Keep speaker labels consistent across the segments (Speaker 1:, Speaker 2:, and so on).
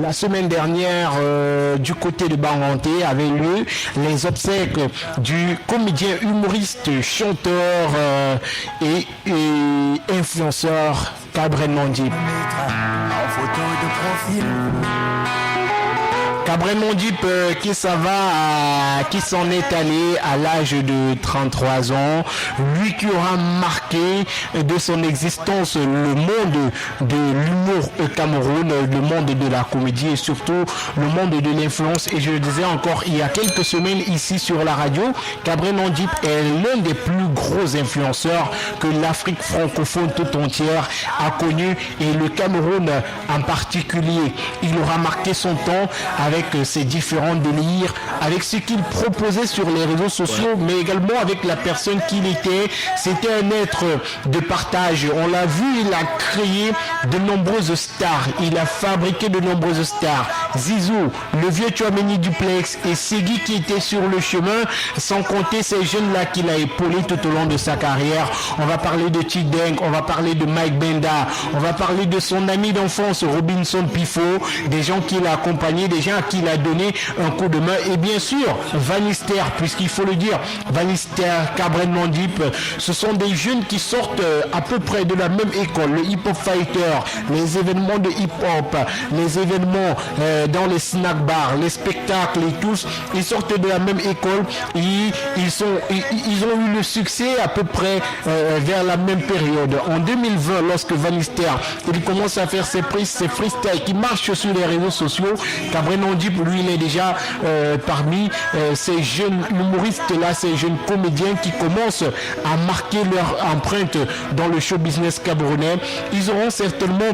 Speaker 1: La semaine dernière, du côté de Banganté, avait lieu les obsèques du comédien, humoriste, chanteur et influenceur Cabrel Mondip.
Speaker 2: En photo de profil.
Speaker 1: Cabrel Mondip qui s'en est allé à l'âge de 33 ans, lui qui aura marqué de son existence le monde de l'humour au Cameroun, le monde de la comédie et surtout le monde de l'influence. Et je le disais encore il y a quelques semaines ici sur la radio, Cabrel Mondip est l'un des plus gros influenceurs que l'Afrique francophone tout entière a connu, et le Cameroun en particulier. Il aura marqué son temps avec ses différents délires, avec ce qu'il proposait sur les réseaux sociaux, mais également avec la personne qu'il était. C'était un être de partage. On l'a vu, il a créé de nombreuses stars. Il a fabriqué de nombreuses stars. Zizou, le vieux Tchouaméni Duplex et Segui qui était sur le chemin, sans compter ces jeunes-là qu'il a épaulés tout au long de sa carrière. On va parler de Tideng, on va parler de Mike Benda, on va parler de son ami d'enfance Robinson Pifo, des gens qu'il a accompagnés, des gens à qui il a donné un coup de main, et bien sûr Vanister, puisqu'il faut le dire, Vanister, Cabrel Mondip, ce sont des jeunes qui sortent à peu près de la même école, le hip-hop fighter, les événements de hip-hop, les événements dans les snack bars, les spectacles et tous, ils sortent de la même école et ils ont eu le succès à peu près vers la même période. En 2020, lorsque Vanister il commence à faire ses freestyles qui marchent sur les réseaux sociaux, Cabrel Mondip, lui, il est déjà parmi ces jeunes humoristes-là, ces jeunes comédiens qui commencent à marquer leur empreinte dans le show business camerounais. Ils auront certainement...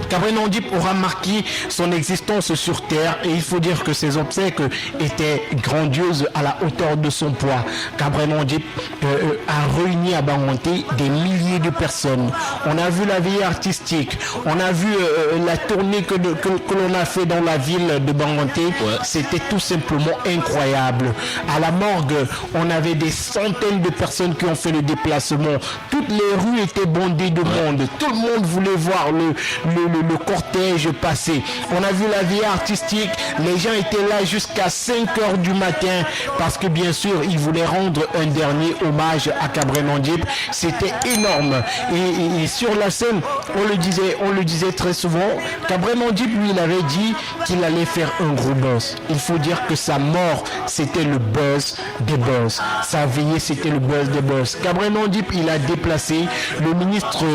Speaker 1: Cabrel Mondip aura marqué son existence sur Terre, et il faut dire que ses obsèques étaient grandioses à la hauteur de son poids. Cabrel Mondip a réuni à Banganté des milliers de personnes. On a vu la vie artistique, on a vu la tournée que l'on a fait dans la ville de Banganté. C'était tout simplement incroyable. À la morgue, on avait des centaines de personnes qui ont fait le déplacement. Toutes les rues étaient bondées de monde. Tout le monde voulait voir le cortège passé. On a vu la vie artistique, les gens étaient là jusqu'à 5 heures du matin parce que bien sûr ils voulaient rendre un dernier hommage à Cabrel Mondip. C'était énorme, et sur la scène on le disait très souvent, Cabrel Mondip lui il avait dit qu'il allait faire un gros buzz. Il faut dire que sa mort c'était le buzz des buzz, sa veillée c'était le buzz des buzz. Cabrel Mondip il a déplacé le ministre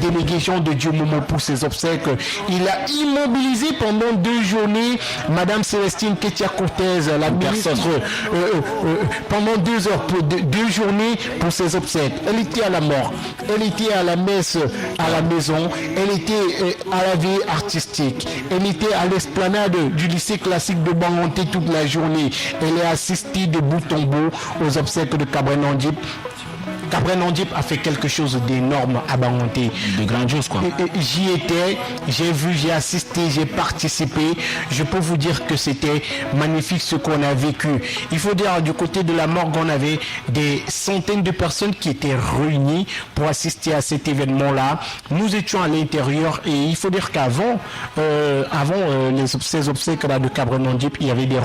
Speaker 1: délégué Jean de Dieu Momo pour ses obsèques. Il a immobilisé pendant 2 journées Madame Célestine Ketia-Cortez, la ministre, pendant 2 heures, pour 2 journées pour ses obsèques. Elle était à la mort, elle était à la messe à la maison, elle était à la vie artistique, elle était à l'esplanade du lycée classique de Banganté toute la journée. Elle est assistée de bout en bout aux obsèques de Cabrel Mondip. Cabrel Mondip a fait quelque chose d'énorme à Banganté.
Speaker 3: De grandiose quoi.
Speaker 1: J'y étais, j'ai vu, j'ai assisté, j'ai participé. Je peux vous dire que c'était magnifique ce qu'on a vécu. Il faut dire, du côté de la morgue, on avait des centaines de personnes qui étaient réunies pour assister à cet événement-là. Nous étions à l'intérieur, et il faut dire qu'avant ces obsèques-là de Cabrel Mondip, il y avait des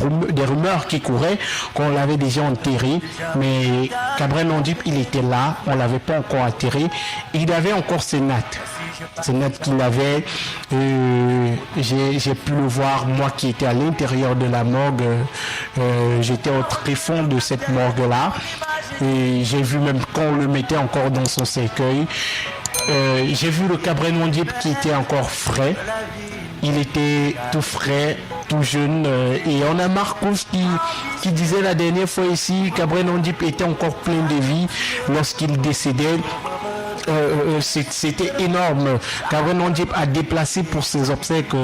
Speaker 1: rumeurs qui couraient qu'on l'avait déjà enterré. Mais Cabrel Mondip, il était là. On ne l'avait pas encore atterri. Il avait encore ses nattes. Ces nattes qu'il avait, j'ai pu le voir, moi qui étais à l'intérieur de la morgue. J'étais au tréfonds de cette morgue-là. Et j'ai vu même quand on le mettait encore dans son cercueil. J'ai vu le Cabrel Mondip qui était encore frais. Il était tout frais, tout jeune, et on a Marcos qui disait la dernière fois ici, Cabrel Mondip était encore plein de vie lorsqu'il décédait. C'était énorme. Cabrel Mondip a déplacé pour ses obsèques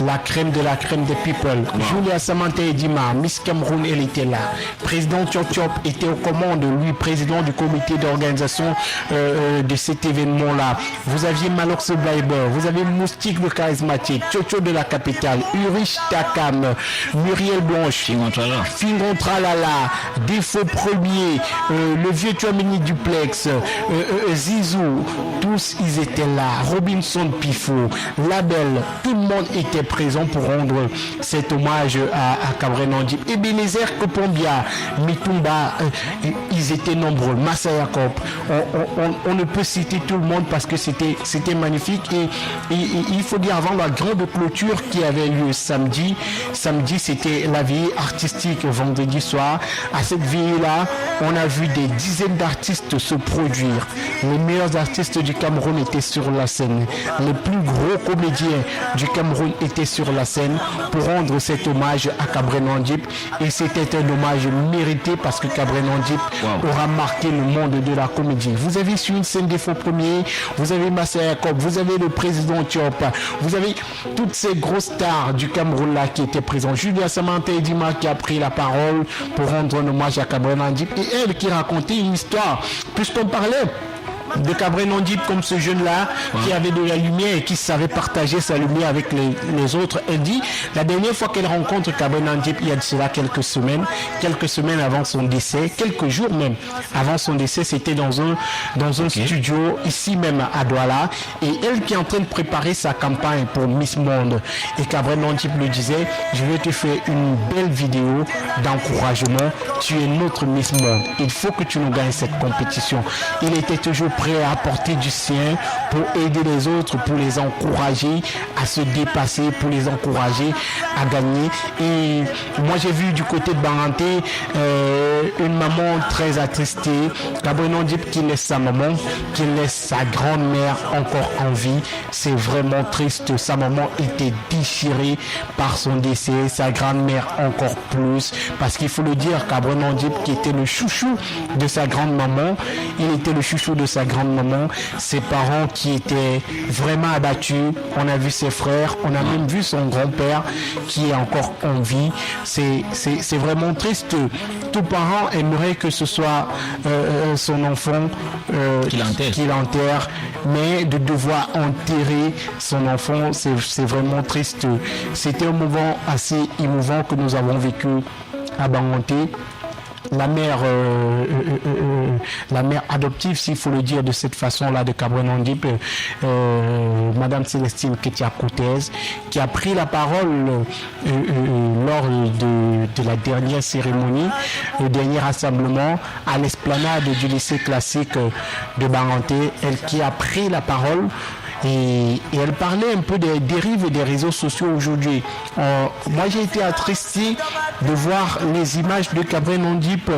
Speaker 1: la crème de la crème des people. Julia Samantha Edima, Miss Cameroun, elle était là. Président Chop Chop était aux commandes, lui, président du comité d'organisation de cet événement-là. Vous aviez Malox Biber, vous avez Moustique le charismatique, Chocho de la capitale, Urich Takam, Muriel Blanche, Fingon Tralala, Défaut Premier, le vieux Tchouaméni Duplex, Zizou, tous ils étaient là, Robinson Pifo, Label, tout le monde était présent pour rendre cet hommage à Cabré Nandip. Ebenezer Kopombia, Mitumba, ils étaient nombreux, Massa Jacob, on ne peut citer tout le monde parce que c'était magnifique et il faut dire avant la grande clôture qui avait lieu samedi c'était la vie artistique vendredi soir. À cette veille-là, on a vu des dizaines d'artistes se produire. Les meilleurs artistes du Cameroun étaient sur la scène. Les plus gros comédiens du Cameroun étaient sur la scène pour rendre cet hommage à Cabré Nandip. Et c'était un hommage mérité parce que Cabré Nandip aura marqué le monde de la comédie. Vous avez sur une scène des faux premiers, vous avez Massa Jacob, vous avez le président Diop, vous avez toutes ces grosses stars du Cameroun là qui étaient présents. Julia Samantha Edima qui a pris la parole pour rendre un hommage à Cabré Nandip et elle qui racontait une histoire, puisqu'on parlait de Cabré Nandip comme ce jeune-là qui avait de la lumière et qui savait partager sa lumière avec les autres. Elle dit, la dernière fois qu'elle rencontre Cabré Nandip, il y a de cela quelques semaines avant son décès, quelques jours même avant son décès, c'était dans un studio ici même à Douala, et elle qui est en train de préparer sa campagne pour Miss Monde. Et Cabré Nandip lui disait, je vais te faire une belle vidéo d'encouragement, tu es notre Miss Monde, il faut que tu nous gagnes cette compétition. Il était toujours prêt à apporter du sien pour aider les autres, pour les encourager à se dépasser, pour les encourager à gagner. Et moi j'ai vu du côté de Banganté une maman très attristée, Cabré Nandip qui laisse sa maman, qui laisse sa grand-mère encore en vie. C'est vraiment triste. Sa maman était déchirée par son décès, sa grand-mère encore plus, parce qu'il faut le dire, Cabré Nandip qui était le chouchou de sa grande-maman, il était le chouchou de sa grande-maman, ses parents qui étaient vraiment abattus, on a vu ses frères, on a même vu son grand-père qui est encore en vie. C'est vraiment triste. Tout parent aimerait que ce soit son enfant qui l'enterre, mais de devoir enterrer son enfant, c'est vraiment triste. C'était un moment assez émouvant que nous avons vécu à Banganté. La mère adoptive, s'il faut le dire de cette façon-là, de Cabré Nandip, Madame Célestine Ketia-Coutez, qui a pris la parole lors de la dernière cérémonie, le dernier rassemblement à l'esplanade du lycée classique de Banganté, elle qui a pris la parole. Et elle parlait un peu des dérives des réseaux sociaux aujourd'hui. Moi, j'ai été attristé de voir les images de Cabré Nandip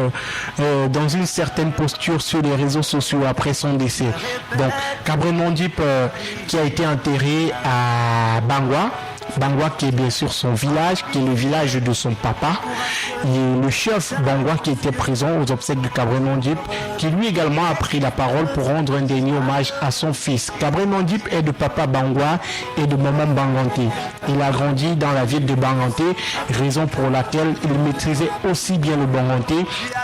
Speaker 1: dans une certaine posture sur les réseaux sociaux après son décès. Donc, Cabré Nandip qui a été enterré à Bangwa qui est bien sûr son village, qui est le village de son papa. Et le chef Bangwa qui était présent aux obsèques de Cabré Nandip, qui lui également a pris la parole pour rendre un dernier hommage à son fils. Cabré Nandip est de papa Bangwa et de maman Banganté. Il a grandi dans la ville de Banganté, raison pour laquelle il maîtrisait aussi bien le Banganté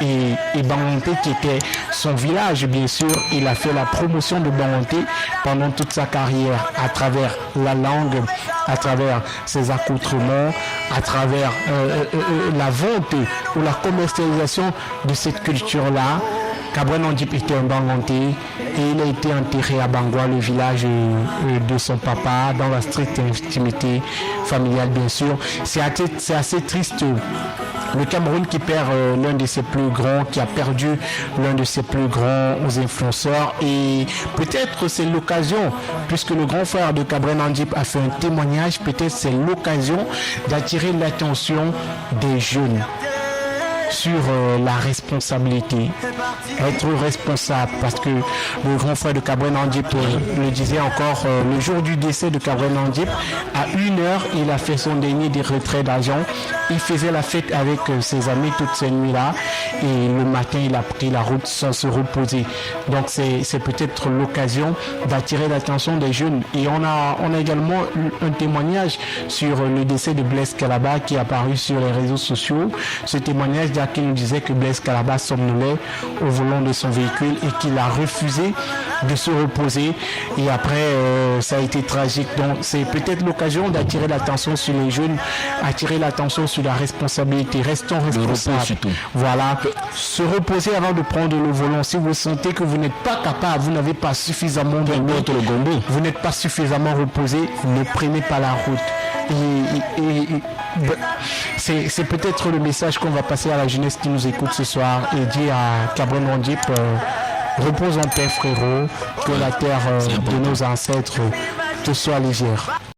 Speaker 1: et Banganté qui était son village bien sûr. Il a fait la promotion de Banganté pendant toute sa carrière à travers la langue, à travers ses accoutrements, à travers la vente ou la commercialisation de cette culture-là. Cabré Nandip était un Banganté et il a été enterré à Bangwa, le village de son papa, dans la stricte intimité familiale bien sûr. C'est assez triste. Le Cameroun qui perd l'un de ses plus grands, qui a perdu l'un de ses plus grands influenceurs, et peut-être c'est l'occasion, puisque le grand frère de Cabré Nandip a fait un témoignage, peut-être c'est l'occasion d'attirer l'attention des jeunes sur la responsabilité, être responsable, parce que le grand frère de Cabré Nandip le disait encore, le jour du décès de Cabré Nandip, à 1h, il a fait son dernier des retraits d'argent. Il faisait la fête avec ses amis toutes ces nuits-là, et le matin, il a pris la route sans se reposer. Donc c'est peut-être l'occasion d'attirer l'attention des jeunes. Et on a également eu un témoignage sur le décès de Blaise Kalaba qui est apparu sur les réseaux sociaux. Ce témoignage Mika qui nous disait que Blaise Calaba somnolait au volant de son véhicule et qu'il a refusé de se reposer. Et après, ça a été tragique. Donc, c'est peut-être l'occasion d'attirer l'attention sur les jeunes, attirer l'attention sur la responsabilité. Restons responsables. Voilà. Se reposer avant de prendre le volant. Si vous sentez que vous n'êtes pas capable, vous n'avez pas suffisamment dormi, vous n'êtes pas suffisamment reposé, ne prenez pas la route. C'est peut-être le message qu'on va passer à la jeunesse qui nous écoute ce soir et dire à Cameron Wandip, repose en paix frérot, que la terre de nos ancêtres te soit légère.